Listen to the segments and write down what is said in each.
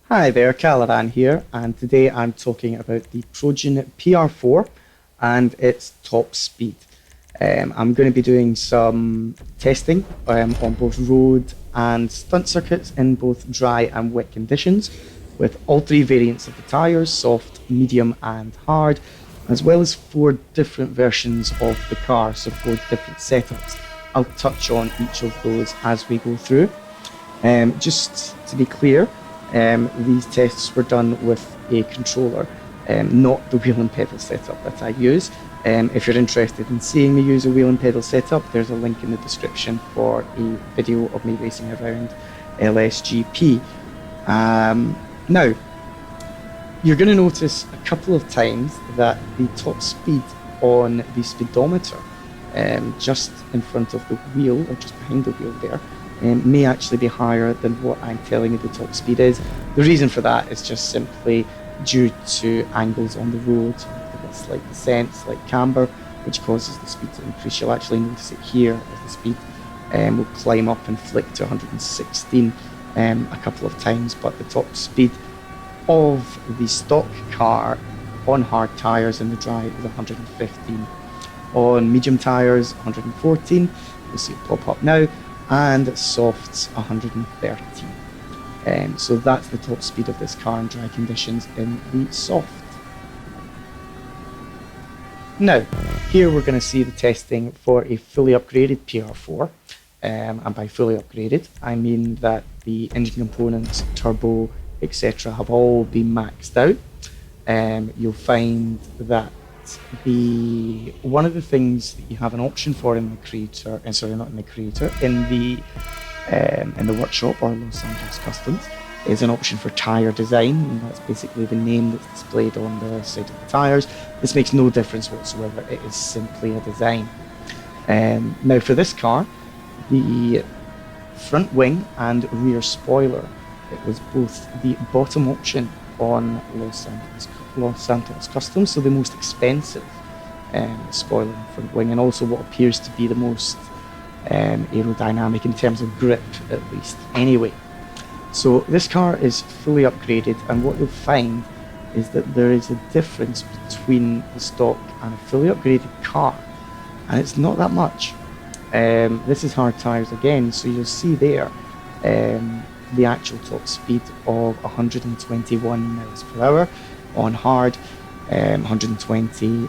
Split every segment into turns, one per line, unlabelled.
Hi there, Kalaran here, and today I'm talking about the Progen PR4 and its top speed. I'm going to be doing some testing on both road and stunt circuits in both dry and wet conditions with all three variants of the tyres, soft, medium and hard, as well as four different versions of the car, so four different setups. I'll touch on each of those as we go through. Just to be clear, these tests were done with a controller, not the wheel and pedal setup that I use. If you're interested in seeing me use a wheel and pedal setup, there's a link in the description for a video of me racing around LSGP. Now, you're going to notice a couple of times that the top speed on the speedometer, just in front of the wheel, or just behind the wheel there, may actually be higher than what I'm telling you the top speed is. The reason for that is just simply due to angles on the road, a slight descent, slight camber, which causes the speed to increase. You'll actually notice it here as the speed will climb up and flick to 116 a couple of times, but the top speed of the stock car on hard tyres in the dry is 115. On medium tyres, 114. You'll see it pop up now. And softs 113. So that's the top speed of this car in dry conditions in the soft. Now, here we're going to see the testing for a fully upgraded PR4. And by fully upgraded, I mean that the engine components, turbo, etc. have all been maxed out. You'll find that one of the things that you have an option for in the creator, in the workshop or Los Angeles Customs, is an option for tyre design, and that's basically the name that's displayed on the side of the tyres. This makes no difference whatsoever, it is simply a design. Now for this car, the front wing and rear spoiler, it was both the bottom option on Los Santos Customs, so the most expensive spoiler and front wing, and also what appears to be the most aerodynamic in terms of grip, at least. Anyway, so this car is fully upgraded, and what you'll find is that there is a difference between the stock and a fully upgraded car, and it's not that much. This is hard tyres again, so you'll see there the actual top speed of 121 miles per hour on hard, 120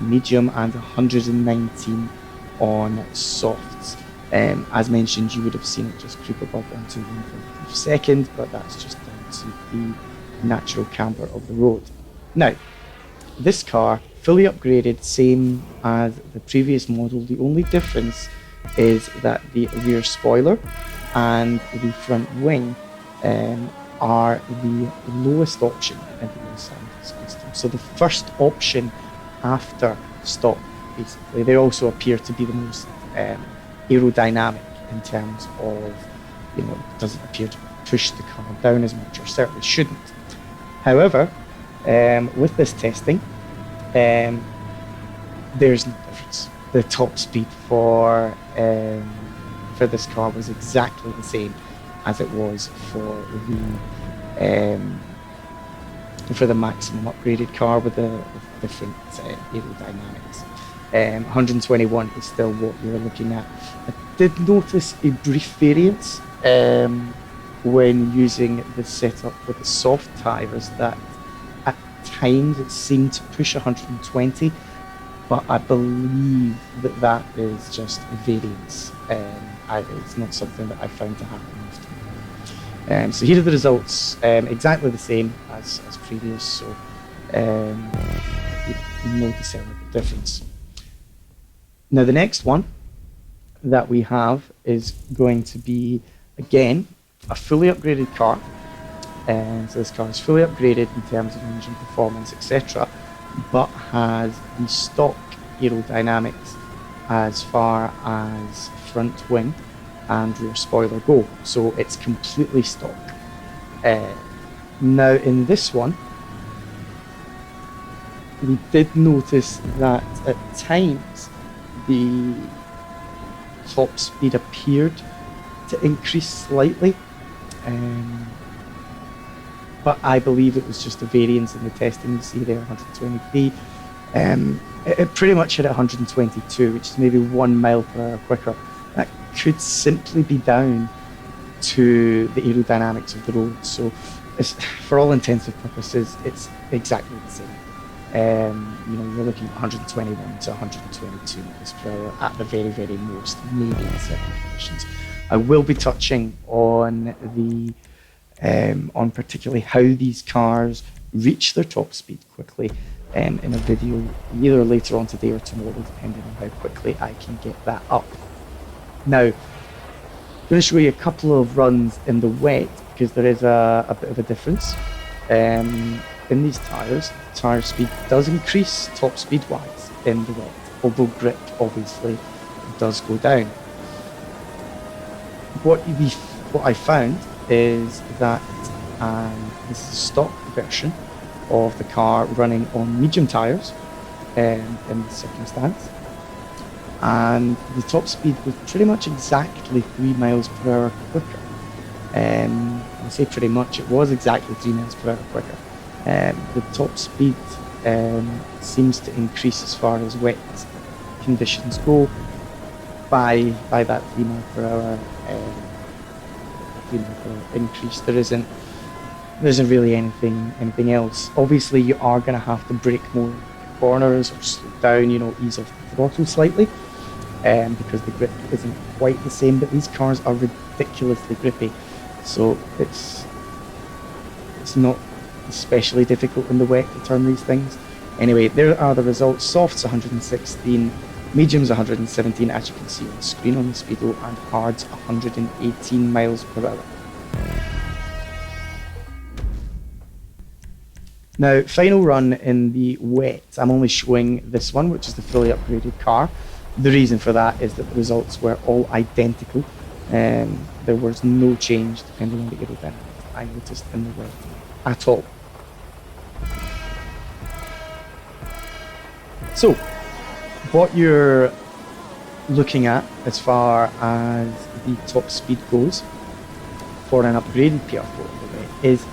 medium, and 119 on softs. As mentioned, you would have seen it just creep above 121 per second, but that's just down to the natural camber of the road. Now, this car, fully upgraded, same as the previous model. The only difference is that the rear spoiler and the front wing are the lowest option in the Los Angeles Custom. So the first option after stock, basically. They also appear to be the most aerodynamic in terms of, it doesn't appear to push the car down as much, or certainly shouldn't. However, with this testing, there's no difference. The top speed for this car was exactly the same as it was for the maximum upgraded car with the different aerodynamics. 121 is still what you're looking at. I did notice a brief variance when using the setup with the soft tyres, that at times it seemed to push 120, but I believe that is just a variance. It's not something that I found to happen often. So here are the results, exactly the same as previous, so no discernible difference. Now the next one that we have is going to be, again, a fully upgraded car. So this car is fully upgraded in terms of engine performance, etc., but has the stock aerodynamics as far as front wing and rear spoiler go. So it's completely stock. Now in this one, we did notice that at times the top speed appeared to increase slightly. but I believe it was just a variance in the testing. You see there 123. It pretty much hit at 122, which is maybe 1 mile per hour quicker. That could simply be down to the aerodynamics of the road. So for all intents and purposes, it's exactly the same. You're looking at 121 to 122 miles per hour at the very, very most, maybe in certain conditions. I will be touching on on particularly how these cars reach their top speed quickly in a video either later on today or tomorrow, depending on how quickly I can get that up. Now, I'm going to show you a couple of runs in the wet because there is a bit of a difference. In these tyres, tyre speed does increase top speed wise in the wet, although grip obviously does go down. What I found is that this is a stock version of the car running on medium tyres in this circumstance, and the top speed was pretty much exactly 3 miles per hour quicker. I say pretty much, it was exactly 3 miles per hour quicker. The top speed seems to increase as far as wet conditions go by that 3 mile per hour increase. There isn't really anything else. Obviously, you are going to have to brake more corners or slow down, ease off the throttle slightly, because the grip isn't quite the same. But these cars are ridiculously grippy, so it's not especially difficult in the wet to turn these things. Anyway, there are the results. Softs 116, mediums 117, as you can see on screen on the speedo, and hards 118 miles per hour. Now, final run in the wet. I'm only showing this one, which is the fully upgraded car. The reason for that is that the results were all identical. There was no change depending on the aerodynamics I noticed in the wet at all. So, what you're looking at as far as the top speed goes for an upgraded PR4 is,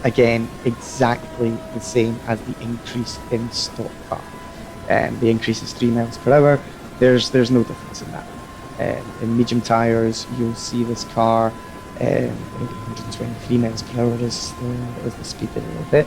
again, exactly the same as the increase in stock car. The increase is 3 miles per hour. There's no difference in that. In medium tyres, you'll see this car 123 miles per hour is the speed a little bit,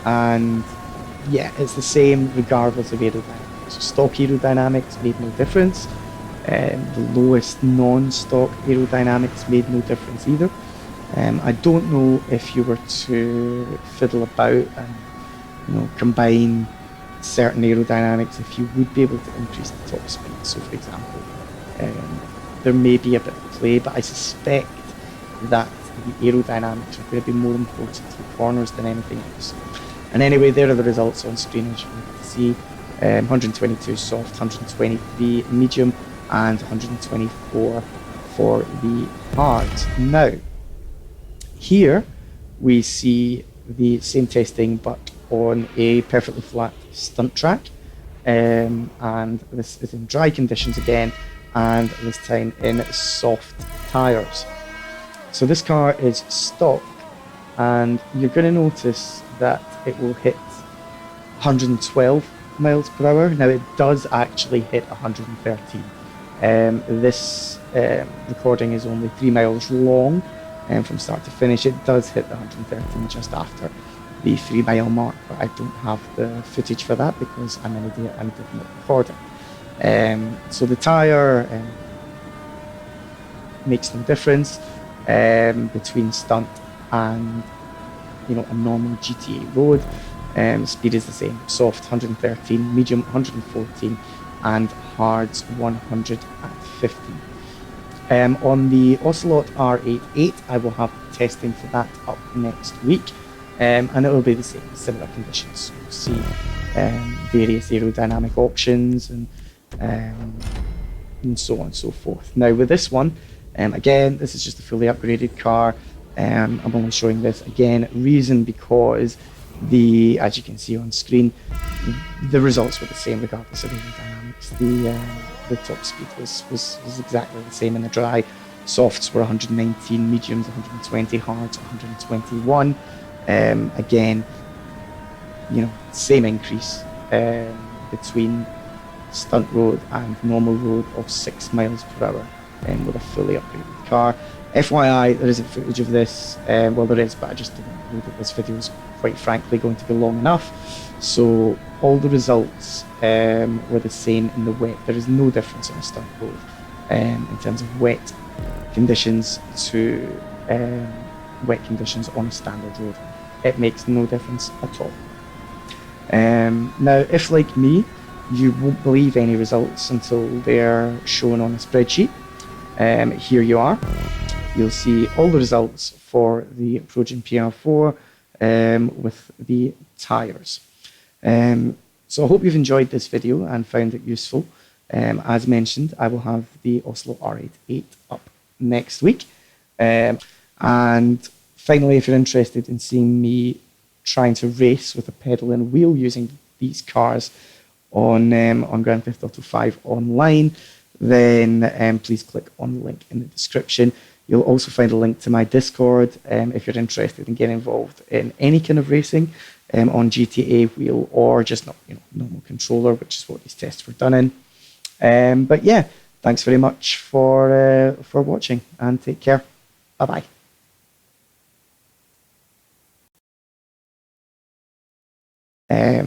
and yeah, it's the same regardless of aerodynamics. Stock aerodynamics made no difference. The lowest non-stock aerodynamics made no difference either. I don't know if you were to fiddle about and combine certain aerodynamics, if you would be able to increase the top speed. So, for example, there may be a bit of play, but I suspect that the aerodynamics are going to be more important to the corners than anything else. And anyway, there are the results on screen, as you can see. 122 soft, 123 medium, and 124 for the hard. Now, here we see the same testing but on a perfectly flat stunt track, and this is in dry conditions again, and this time in soft tyres. So this car is stock, and you're going to notice that it will hit 112 miles per hour. Now it does actually hit 113. This recording is only 3 miles long, and from start to finish it does hit the 113 just after the 3 mile mark, but I don't have the footage for that because I'm an idiot and did not record it. So the tyre makes no difference between stunt and a normal GTA road. Speed is the same. Soft 113, medium 114, and hards 115. On the Ocelot R88, I will have testing for that up next week, and it will be the same, similar conditions. You'll see various aerodynamic options and so on and so forth. Now with this one, again, this is just a fully upgraded car. I'm only showing this again, reason because as you can see on screen, the results were the same regardless of aerodynamics. The top speed was exactly the same in the dry. Softs were 119, mediums 120, hards 121. Again, same increase between stunt road and normal road of 6 miles per hour with a fully upgraded car. FYI, there isn't footage of this. Well, there is, but I just didn't know that this video is quite frankly going to be long enough. So all the results were the same in the wet. There is no difference on a stunt road in terms of wet conditions to wet conditions on a standard road. It makes no difference at all. Now, if like me, you won't believe any results until they're shown on a spreadsheet, here you are. You'll see all the results for the Progen PR4 with the tyres. So I hope you've enjoyed this video and found it useful. As mentioned, I will have the Oslo R88 up next week. And finally, if you're interested in seeing me trying to race with a pedal and wheel using these cars on Grand Theft Auto 5 online, then please click on the link in the description. You'll also find a link to my Discord if you're interested in getting involved in any kind of racing on GTA wheel or just normal controller, which is what these tests were done in. But yeah, thanks very much for watching and take care. Bye bye.